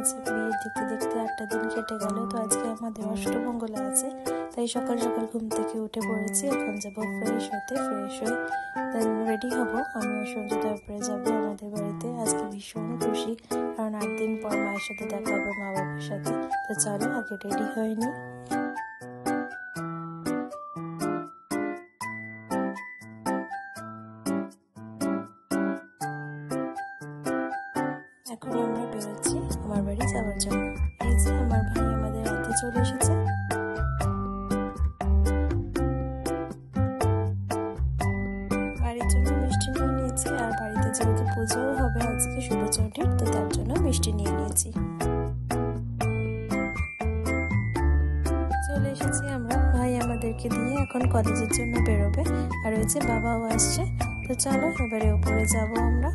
কাজ বিয়ে দেখতে দেখতে 8টা দিন কেটে গেল। তো আজকে আমাদের অষ্টমঙ্গলা আছে, তাই সকাল সকাল ঘুম থেকে উঠে পড়েছি। এখন যাবো ফ্রেশ হতে, ফ্রেশ হয়ে দেন রেডি হবো। আমি সঞ্জু তারপরে যাবো আমাদের বাড়িতে। আজকে ভীষণ খুশি, কারণ 8 দিন পর মায়ের সাথে দেখা হবে, মা বাবার সাথে। তো চলো আগে রেডি হয়নি। এখন আমরা বেরোচ্ছি আমার বাড়ি যাওয়ার জন্য। এই যে আমার ভাই আমাদের হাতে চলে এসেছে। বাড়ির জন্য মিষ্টি নিয়ে নিয়েছি, আর বাড়িতে যেহেতু পুজোও হবে আজকে শুভ চণ্ডীর, তো তার জন্য মিষ্টি নিয়ে নিয়েছি। চলে এসেছি আমরা। ভাই আমাদেরকে দিয়ে এখন কলেজের জন্য বেরোবে, আর ওই যে বাবাও আসছে। তো চলো এবারে উপরে যাবো আমরা।